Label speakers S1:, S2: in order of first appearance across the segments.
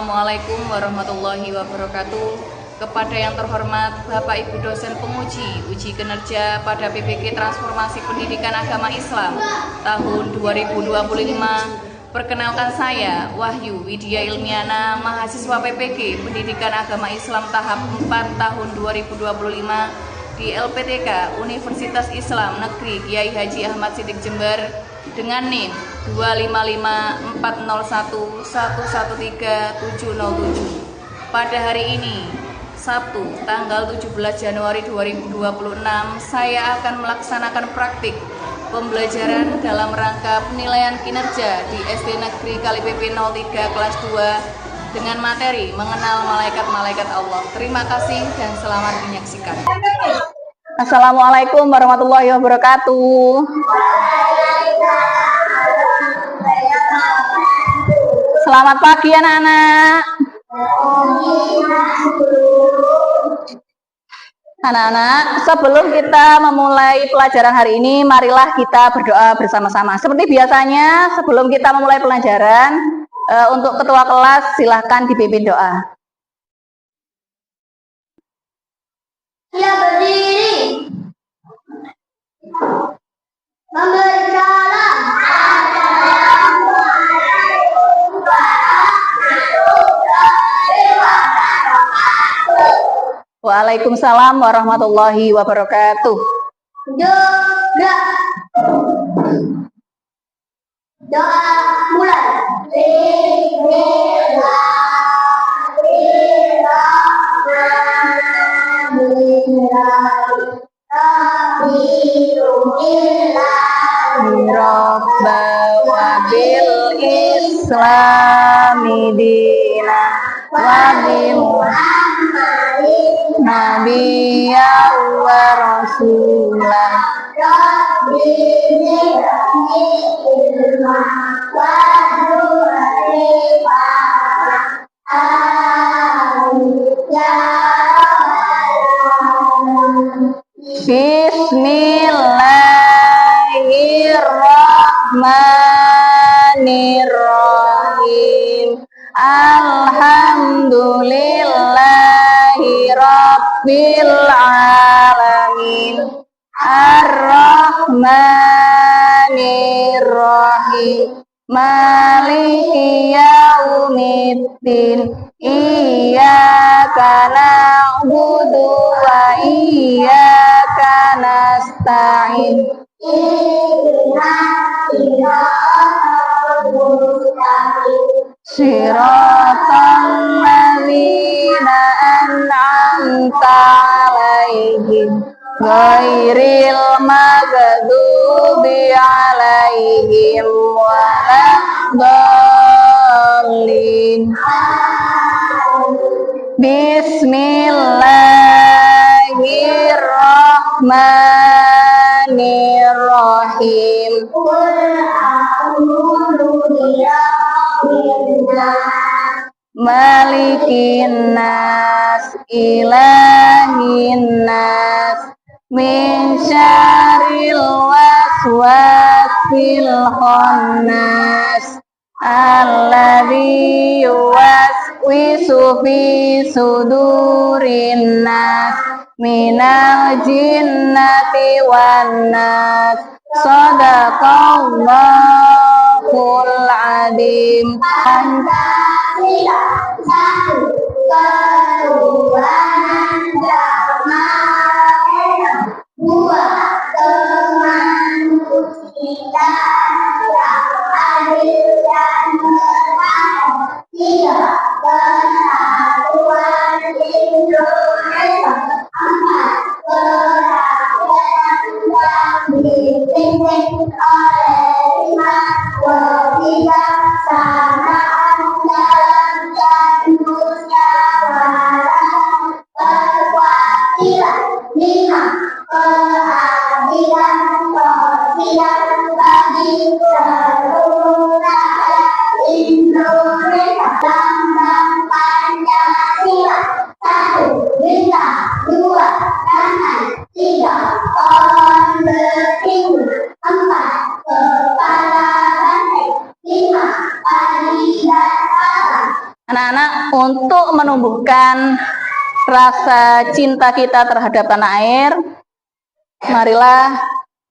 S1: Assalamualaikum warahmatullahi wabarakatuh. Kepada yang terhormat Bapak Ibu dosen penguji uji kinerja pada PPK Transformasi Pendidikan Agama Islam tahun 2025, perkenalkan saya Wahyu Widya Ilmiana, mahasiswa PPK Pendidikan Agama Islam tahap 4 tahun 2025 di LPTK Universitas Islam Negeri Kiai Haji Ahmad Siddiq Jember dengan NIM 2554011130707. Pada hari ini, Sabtu, tanggal 17 Januari 2026, saya akan melaksanakan praktik pembelajaran dalam rangka penilaian kinerja di SD Negeri KLPP 03 kelas 2 dengan materi mengenal malaikat-malaikat Allah. Terima kasih dan selamat menyaksikan.
S2: Assalamualaikum warahmatullahi wabarakatuh. Selamat pagi anak-anak. Anak-anak, sebelum kita memulai pelajaran hari ini, marilah kita berdoa bersama-sama. Seperti biasanya, sebelum kita memulai pelajaran, untuk ketua kelas silahkan dipimpin doa.
S3: Ia berdiri, memberi salam.
S2: Waalaikumsalam warahmatullahi wabarakatuh.
S3: Juga doa mulai.
S2: Rabba wa bil islami dina wa bi nabiyya wa rasulah Bismillahirrahmanirrahim. Alhamdulillahi rabbil alamin. Ar-Rahmanir-Rahim. Maliki yaumiddin. Iyyaka na'budu wa iyyaka nasta'in. Shiratal ladzina an'amta 'alaihim ghairil maghdubi 'alaihim waladdallin. Bismillahirrahmanirrahim. Malikin nas, ilahin nas, min syarril waswasil khannas, alladzi yuwaswisu fi sudurin nas, minal jinnati wan nas. Shadaqallahul adzim. Anak-anak, untuk menumbuhkan rasa cinta kita terhadap tanah air, marilah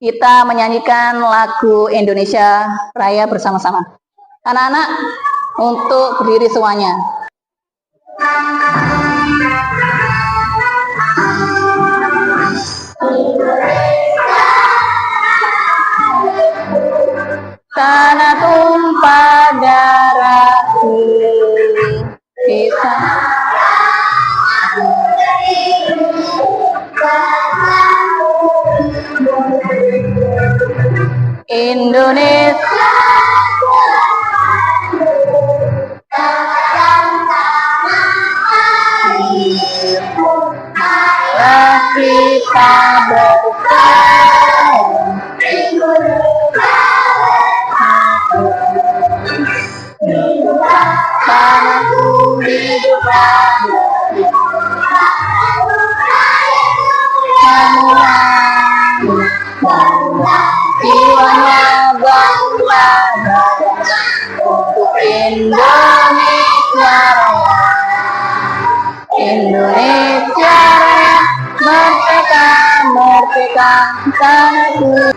S2: kita menyanyikan lagu Indonesia Raya bersama-sama. Anak-anak, untuk berdiri semuanya. Tanah tumpah darahku, kita Indonesia kita bersama. Tanahku hidup lagi, semua jiwanya bangga untuk Indonesia Raya. Indonesia Raya, merdeka, merdeka tanahku.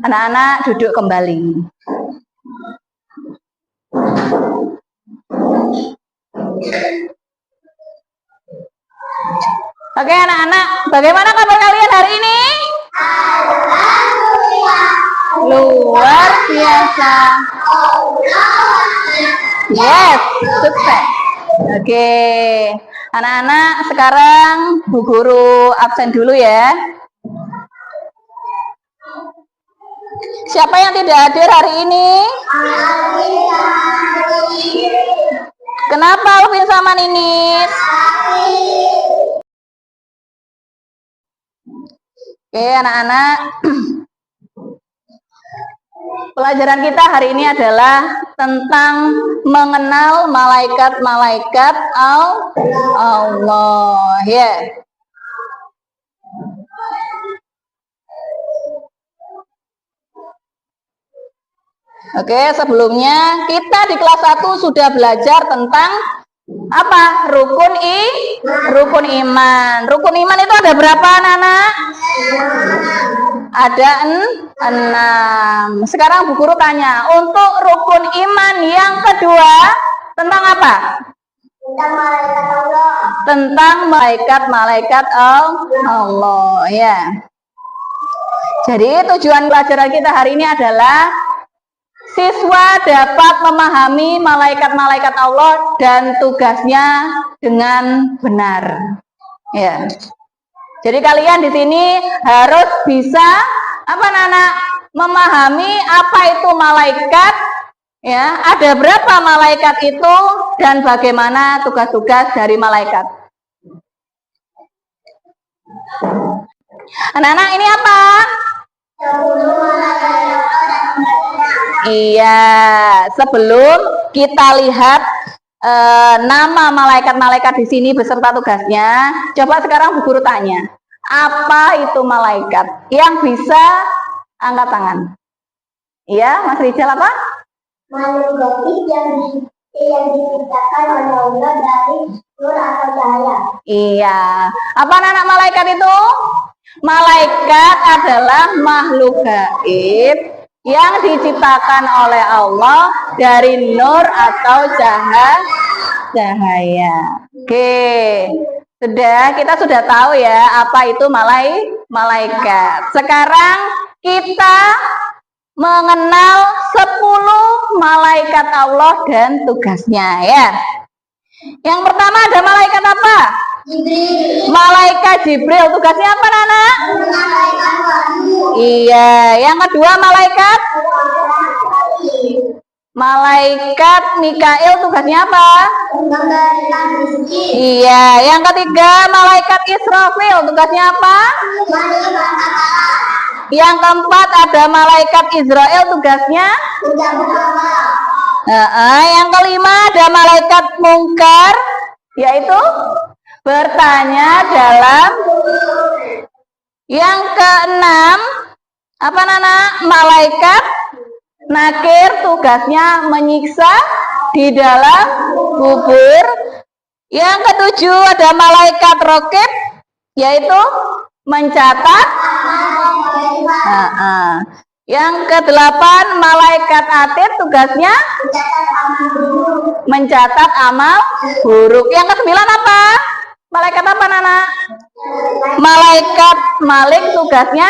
S2: Anak-anak duduk kembali. Oke anak-anak, bagaimana kabar kalian hari ini? Luar biasa. Yes, sukses. Oke, anak-anak sekarang Bu Guru absen dulu ya. Siapa yang tidak hadir hari ini? Kenapa Alvin sama Ninis? Oke anak-anak, pelajaran kita hari ini adalah tentang mengenal malaikat-malaikat Allah ya. Oke, sebelumnya kita di kelas 1 sudah belajar tentang apa? Rukun iman. Rukun iman itu ada berapa anak-anak? Ada 6. Sekarang Bu Guru tanya, untuk rukun iman yang kedua tentang apa?
S3: Tentang malaikat Allah.
S2: Tentang malaikat-malaikat Allah ya. Jadi tujuan pelajaran kita hari ini adalah siswa dapat memahami malaikat-malaikat Allah dan tugasnya dengan benar. Ya. Jadi kalian di sini harus bisa apa Nana? Memahami apa itu malaikat, ya, ada berapa malaikat itu dan bagaimana tugas-tugas dari malaikat. Anak-anak ini apa? Iya, sebelum kita lihat nama malaikat-malaikat di sini beserta tugasnya, coba sekarang Bu Guru tanya, apa itu malaikat? Yang bisa angkat tangan. Iya, Mas Rizal apa?
S3: Makhluk gaib yang diciptakan oleh Allah dari nur atau cahaya.
S2: Iya, apa anak malaikat itu? Malaikat adalah makhluk gaib yang diciptakan oleh Allah dari nur atau cahaya. Oke, kita sudah tahu ya apa itu malaikat. Sekarang kita mengenal 10 malaikat Allah dan tugasnya ya. Yang pertama ada malaikat apa?
S3: Jibril.
S2: Malaikat Jibril, tugasnya apa Nana?
S3: Malaikat wahyu.
S2: Iya, yang kedua Malaikat Mikail, tugasnya apa?
S3: Memberikan rezeki.
S2: Iya, yang ketiga malaikat Israfil, tugasnya apa? Yang keempat ada malaikat Israel, tugasnya? Yang kelima ada malaikat Mungkar, yaitu bertanya dalam. Yang keenam apa Nana? Malaikat Nakir, tugasnya menyiksa di dalam kubur. Yang ketujuh ada malaikat rokib, yaitu mencatat. Yang kedelapan malaikat atid, tugasnya mencatat amal buruk. Yang kesembilan apa? Malaikat apa, Nana? Malaikat malik, tugasnya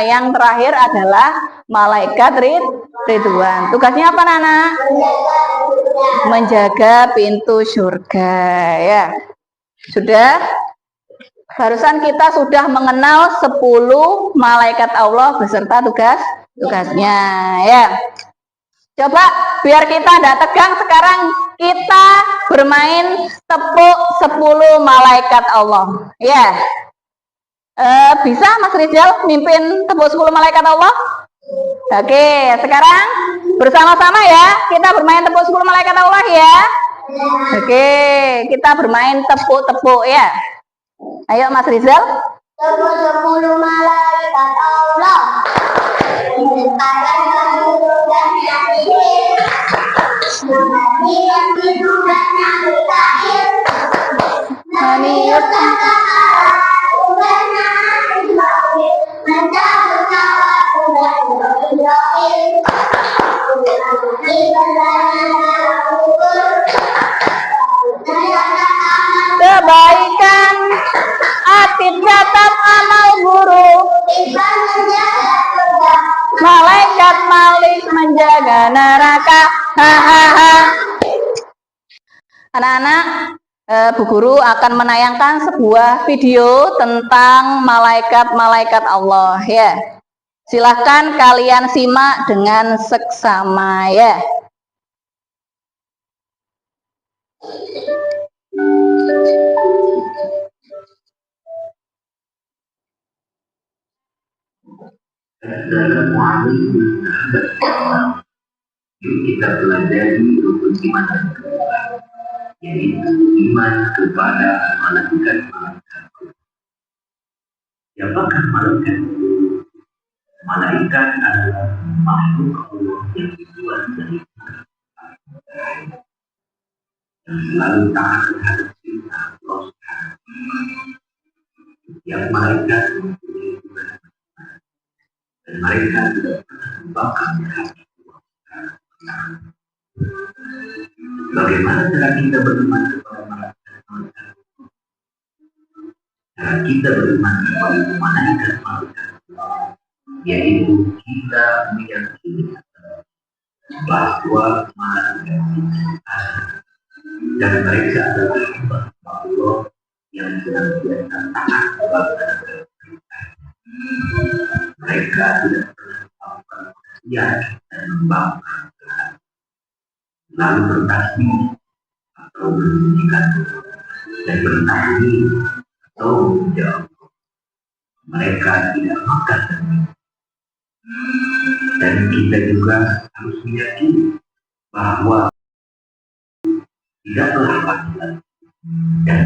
S2: yang terakhir adalah malaikat ridwan. Tugasnya apa, Nana? Menjaga pintu surga, ya. Sudah? Barusan kita sudah mengenal 10 malaikat Allah beserta tugasnya, ya. Coba biar kita tidak tegang, sekarang kita bermain tepuk 10 malaikat Allah, ya. Bisa Mas Rizal mimpin tepuk 10 malaikat Allah? Oke, sekarang bersama-sama ya, kita bermain tepuk 10 malaikat Allah, ya. Oke, kita bermain tepuk-tepuk, ya. Ayo Mas Rizal.
S3: Tepuk 10 malaikat Allah.
S2: Kebaikan atid catat amal buruk, malaikat malik menjaga neraka. Hahaha. Anak-anak, Bu Guru akan menayangkan sebuah video tentang malaikat-malaikat Allah, ya. Silahkan kalian simak dengan seksama, ya.
S4: Assalamualaikum. Yuk kita pelajari rukun iman yang kedua, yaitu iman kepada malaikat-malaikat. Siapakah malaikat? Malaikat adalah makhluk Allah yang dibuat dari yang selalu taat terhadap perintah Allah. Setiap malaikat mempunyai tugas dan mereka tidak pernah membakar hati. Bagaimana cara kita beriman kepada malaikat? Cara kita beriman kepada malaikat, yaitu kita meyakini bahwa malaikat dan mereka adalah hamba Allah yang senantiasa taat kepada perintah. Mereka tidak pernah melakukan maksiat dan membangkang lalu bertasbih atau berzikir dan bertahlil atau menjauh. Mereka tidak makan dan minum. Dan kita juga harus meyakini bahwa tidaklah panggilan dan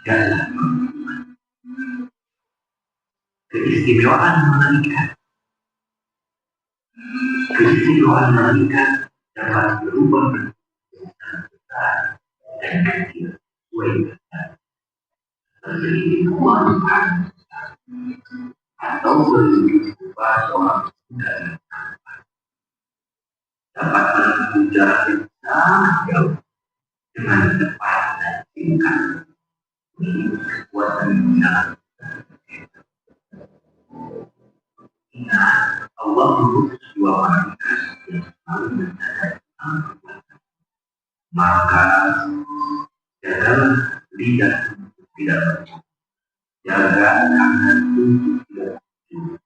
S4: tidaklah pengumuman. Keistimewaan malaikat dapat berubah bentuk besar dan kecil sesuai dengan terjadi kemampuan atau berupa seorang muda yang tampan dapat menempuh jarak yang sangat jauh dengan cepat dan singkat. Ini kekuatan yang sangat besar. Ingat, Allah mengutus 2 malaikat yang selalu menjaga perbuatan. Maka jagalah lidah untuk tidak bercanda, jaga tangan untuk tidak bercanda,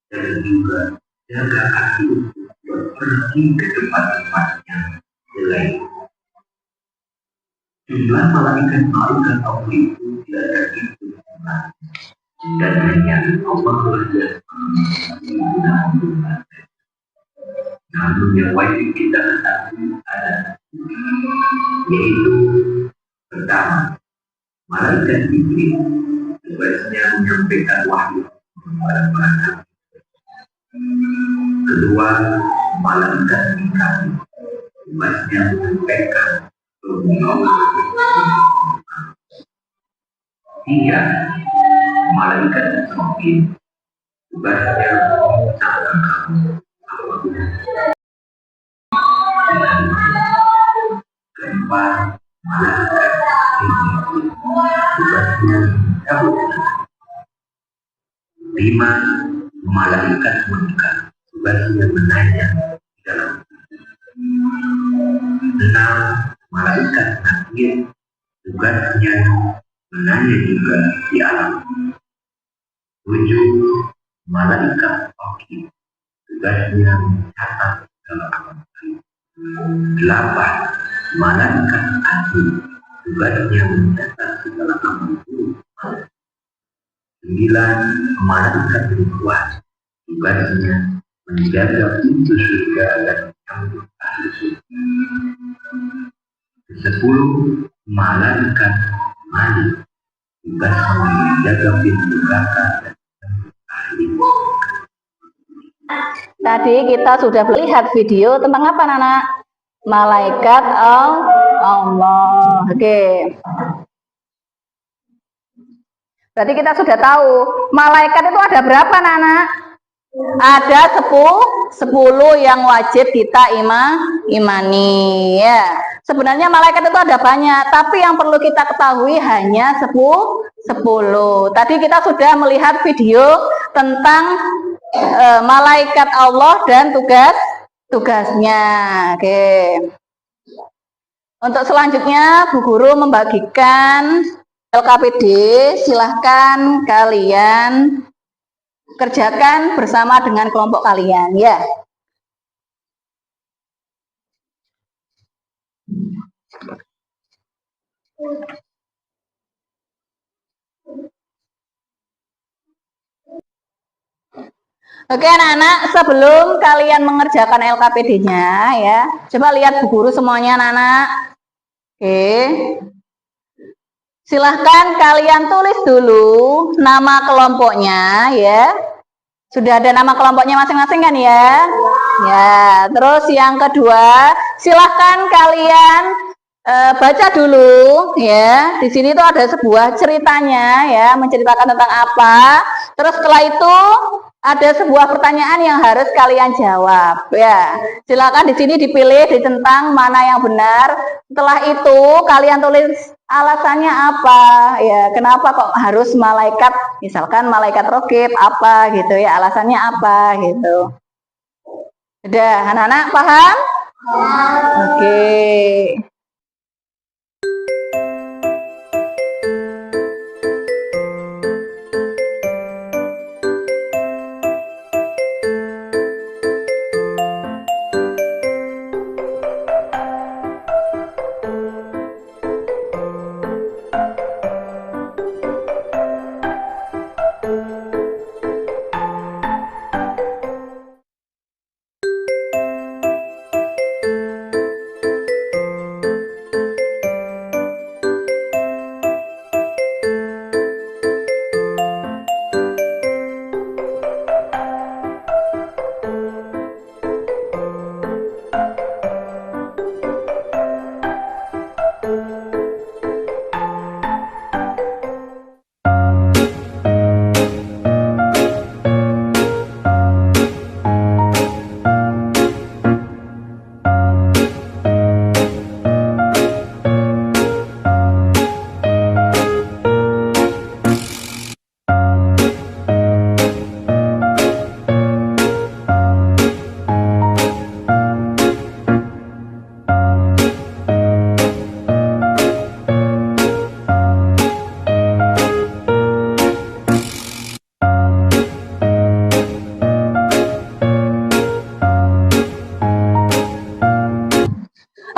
S4: dan juga jaga kaki untuk pergi ke tempat-tempat yang jelek. Jumlah malaikat-malaikat Allah itu tidak ada itu dan hanya Allah saja menggunakan. Namun yang wajib kita ketahui ada, yaitu pertama, malaikat Jibril tugasnya menyampaikan wahyu kepada para nabi. Kedua, malaikat Mikail tugasnya menyampaikan Tiga, malaikat Israfil, tugasnya mencatatkan apabila. Keempat, malaikat Israfil, tugasnya mencabut. Lima, malaikat munkar, tugasnya menanya di dalam. Enam, malaikat nakir, tugasnya menanya juga di alam. Tujuh, malaikat wakil, tugasnya mencatat dalam alam. Delapan, malaikat akhir, tugasnya mencatat di dalam alam. Sembilan, malaikat berkuat, tugasnya menjaga pintu surga dan menyambut ahli surga. Kesepuluh, malaikat malik, tugasnya menjaga pintu neraka dan menyambut ahli neraka.
S2: Tadi kita sudah melihat video tentang apa, Nana? Malaikat Allah. Oke. Berarti kita sudah tahu malaikat itu ada berapa, Nana? Ada 10 yang wajib kita imani ya. Sebenarnya malaikat itu ada banyak, tapi yang perlu kita ketahui hanya 10. Tadi kita sudah melihat video tentang malaikat Allah dan tugasnya. Oke. Untuk selanjutnya Bu Guru membagikan LKPD, silahkan kalian kerjakan bersama dengan kelompok kalian ya. Oke anak-anak, sebelum kalian mengerjakan LKPD-nya ya, coba lihat Bu Guru semuanya anak-anak. Oke. Silahkan kalian tulis dulu nama kelompoknya ya. Sudah ada nama kelompoknya masing-masing kan ya? Ya, terus yang kedua, silahkan kalian baca dulu ya. Di sini tuh ada sebuah ceritanya ya, menceritakan tentang apa. Terus setelah itu ada sebuah pertanyaan yang harus kalian jawab ya. Silakan di sini dipilih di tentang mana yang benar. Setelah itu kalian tulis alasannya apa ya, kenapa kok harus malaikat, misalkan malaikat rokib apa gitu ya, alasannya apa gitu. Udah anak-anak paham? Oke.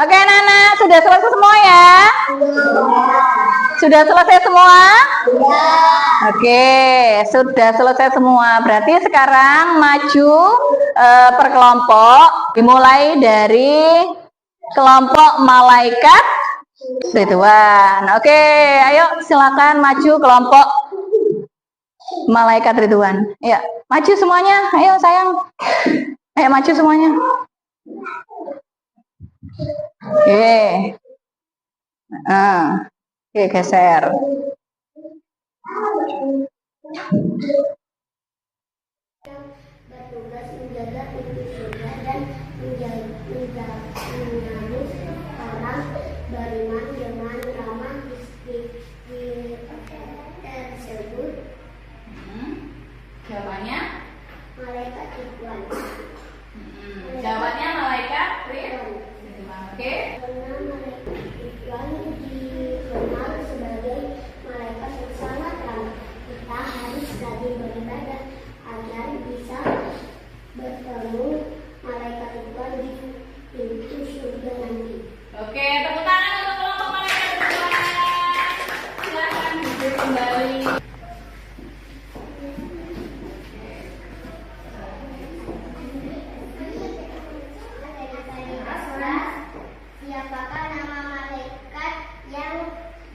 S2: Oke anak-anak, sudah selesai semua ya? Sudah selesai semua? Oke, sudah selesai semua. Berarti sekarang maju per kelompok, dimulai dari kelompok malaikat Ridwan. Oke, ayo silakan maju kelompok malaikat Ridwan. Ya, maju semuanya. Ayo sayang. Ayo maju semuanya. Oke. Oke, geser.
S3: Bertugas menjaga pintu surga dan menjamu orang beriman dengan ramah tersebut.
S1: Jawabannya?
S3: Malaikat Ridwan.
S1: Jawabannya malaikat Ridwan. Oke.
S3: Karena malaikat Ridwan dikenal sebagai malaikat yang sangat ramah, kita harus rajin beribadah agar bisa bertemu malaikat Ridwan di pintu surga nanti.
S1: Oke, tepuk tangan untuk kelompok malaikat Ridwan. Silakan duduk kembali.
S3: Siapakah nama malaikat yang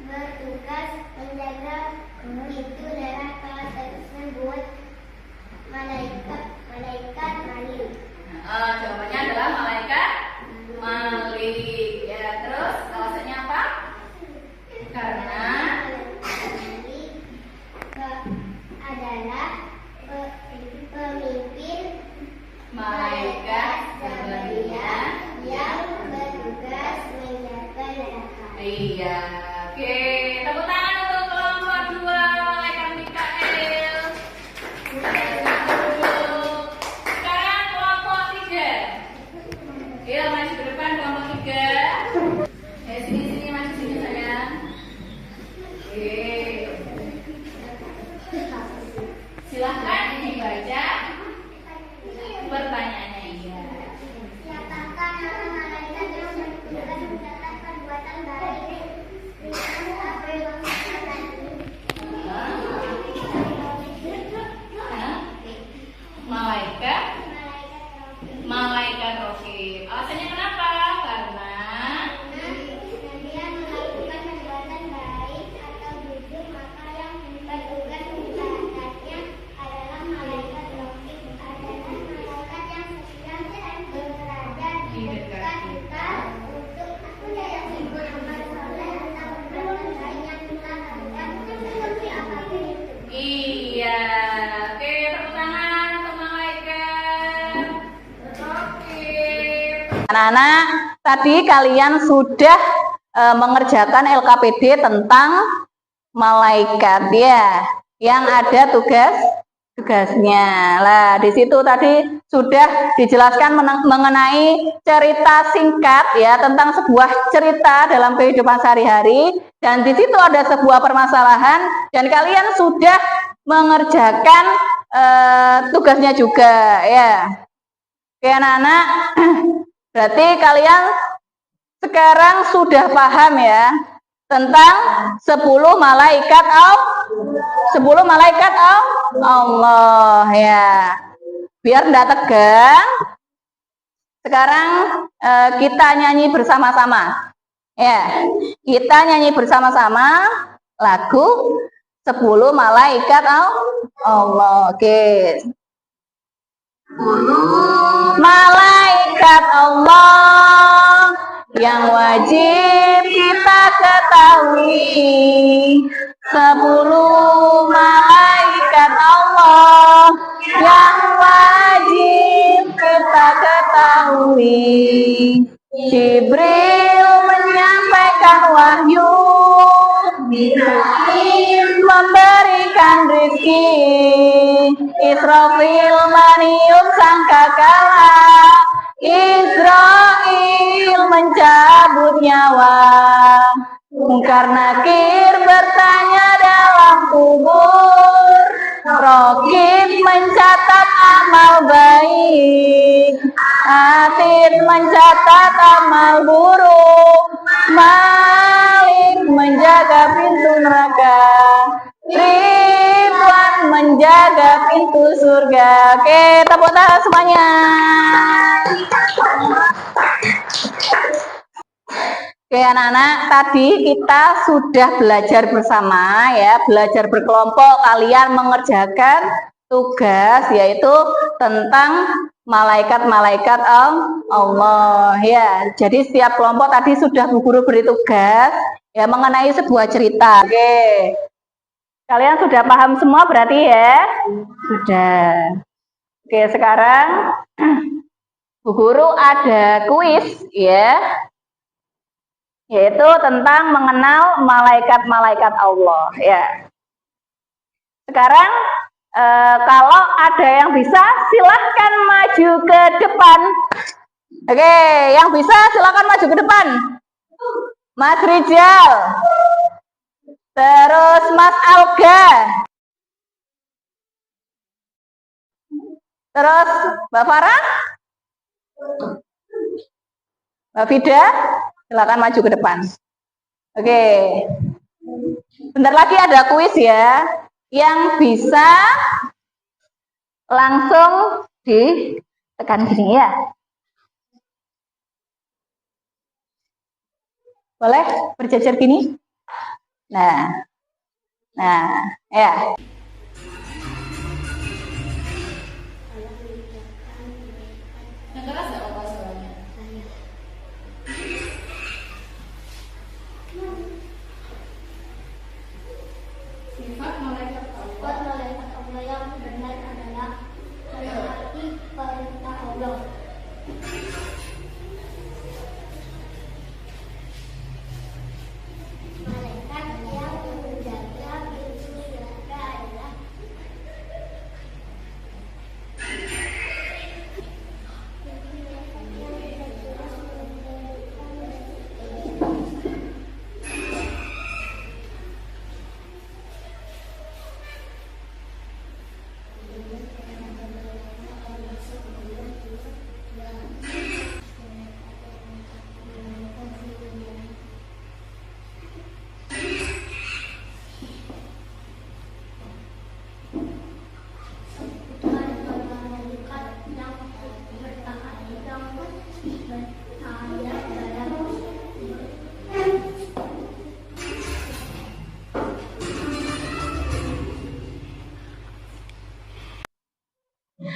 S3: bertugas menjaga pintu neraka tersebut? Malaikat Malik.
S1: Jawabannya adalah malaikat Malik. Ya, terus alasannya apa? Karena
S3: adalah pemimpin
S1: malaikat Jabariyah.
S3: yang bertugas menjaga neraka.
S1: Iya. Oke, tepuk tangan untuk kelompok 2 malaikat Mikael. Sekarang kelompok 3. Ayo maju ke depan kelompok 3. Sini maju sini sayang. Oke. Silahkan dibaca pertanyaannya. Iya.
S3: Siapakah nama malaikat yang bertugas mencatat perbuatan baik? Apa yang maksudnya tadi?
S1: Malaikat Rokib. Alasannya kenapa? Karena
S3: Dia melakukan perbuatan baik atau jujur, maka yang bertugas mencatatnya adalah malaikat Rokib. Adalah malaikat yang sedang berada di dekat kita untuk beramal soleh atau perbuatan baik yang kita lakukan seperti apapun itu.
S1: iya. Oke, tepuk tangan untuk malaikat Rokib.
S2: Anak-anak, tadi kalian sudah mengerjakan LKPD tentang malaikat ya, yang ada tugasnya. Lah, di situ tadi sudah dijelaskan mengenai cerita singkat ya, tentang sebuah cerita dalam kehidupan sehari-hari, dan di situ ada sebuah permasalahan dan kalian sudah mengerjakan tugasnya juga ya. Oke anak-anak, berarti kalian sekarang sudah paham ya tentang 10 malaikat Allah ya. Biar tidak tegang, sekarang kita nyanyi bersama-sama. Ya, kita nyanyi bersama-sama lagu 10 malaikat Allah. Oke. Malaikat Allah yang wajib kita ketahui, 10 malaikat Allah yang wajib kita ketahui. Jibril menyampaikan wahyu, Mikail memberikan rezeki, Israfil meniup sangkakala, Israil mencabut nyawa, Mungkar Nakir bertanya dalam kubur, Rokib mencatat amal baik, Atid mencatat amal buruk, Malik menjaga pintu neraka, Ridwan menjaga pintu surga. Oke, tepuk tangan semuanya. Oke anak-anak, tadi kita sudah belajar bersama ya, belajar berkelompok, kalian mengerjakan tugas yaitu tentang malaikat-malaikat Allah ya. Jadi setiap kelompok tadi sudah Bu Guru beri tugas Ya, mengenai sebuah cerita. Oke. Kalian sudah paham semua berarti ya? Sudah. Oke, sekarang Bu Guru ada kuis ya, yaitu tentang mengenal malaikat-malaikat Allah ya. Sekarang kalau ada yang bisa silahkan maju ke depan. Oke, yang bisa silahkan maju ke depan. Mas Rijal, terus Mas Alga, terus Mbak Farah, Mbak Fida, silakan maju ke depan. Oke, bentar lagi ada kuis ya, yang bisa langsung ditekan gini ya. Boleh berjejer gini? Nah, ya.
S3: Sifat malaikat Allah yang benar adalah menaati perintah Allah. Malaikat yang menjaga pintu surga adalah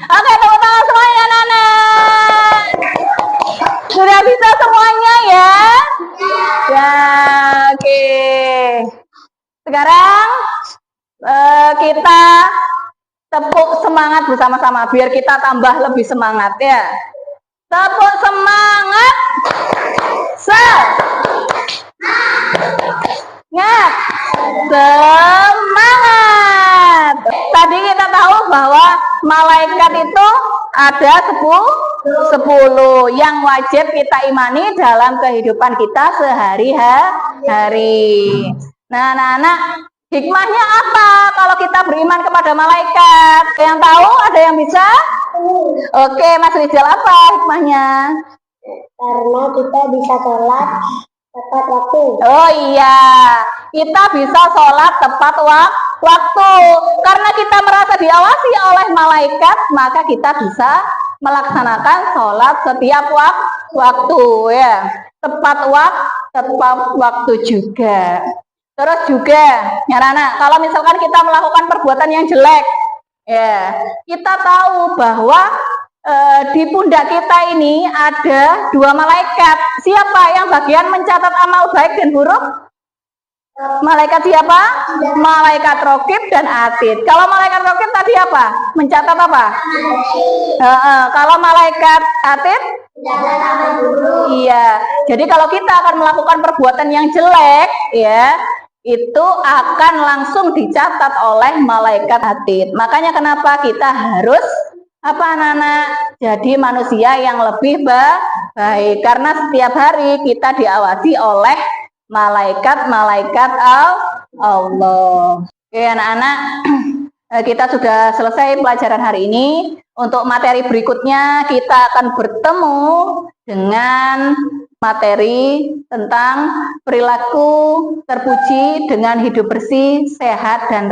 S2: Oke, tepuk tangan semuanya, anak-anak. Sudah bisa semuanya ya? Ya, oke. Sekarang kita tepuk semangat bersama-sama biar kita tambah lebih semangat ya. Tepuk semangat. Semangat. Tadi kita tahu bahwa malaikat itu ada 10 yang wajib kita imani dalam kehidupan kita sehari-hari. Nah, anak-anak, hikmahnya apa kalau kita beriman kepada malaikat? Yang tahu ada yang bisa? Oke, Mas Rizal, apa hikmahnya?
S3: karena kita bisa sholat tepat waktu.
S2: Oh iya, kita bisa sholat tepat waktu. Karena kita merasa diawasi oleh malaikat, maka kita bisa melaksanakan sholat setiap waktu ya. Tepat waktu juga. Terus juga, ya anak, kalau misalkan kita melakukan perbuatan yang jelek, ya kita tahu bahwa di pundak kita ini ada 2 malaikat. Siapa yang bagian mencatat amal baik dan buruk? Malaikat siapa? Malaikat Raqib dan Atid. Kalau malaikat Raqib tadi apa? Mencatat apa? Kalau malaikat Atid? Iya. Jadi kalau kita akan melakukan perbuatan yang jelek, ya, itu akan langsung dicatat oleh malaikat Atid. Makanya kenapa kita harus apa anak-anak? Jadi manusia yang lebih baik, karena setiap hari kita diawasi oleh malaikat-malaikat Allah. Oke anak-anak, kita sudah selesai pelajaran hari ini. Untuk materi berikutnya kita akan bertemu dengan materi tentang perilaku terpuji dengan hidup bersih, sehat, dan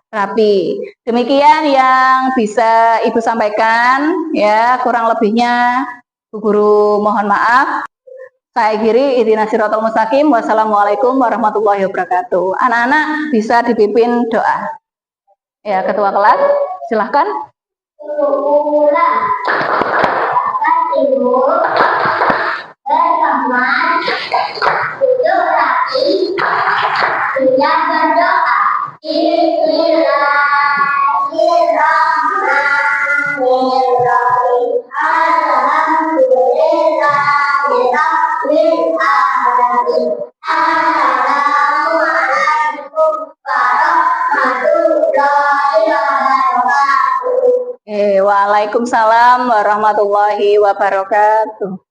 S2: rapi. Demikian yang bisa Ibu sampaikan, ya, kurang lebihnya Bu Guru mohon maaf. Saya akhiri, ihdinas siratal mustaqim. Wassalamualaikum warahmatullahi wabarakatuh. Anak-anak bisa dipimpin doa. Ya, ketua kelas, silahkan.
S3: berteman, duduk rapi, tidak berdoa. Bismillahirrahmanirrahim. Alhamdulillahirabbil alamin. Assalamualaikum warahmatullahi wabarakatuh.
S2: Waalaikumsalam warahmatullahi wabarakatuh.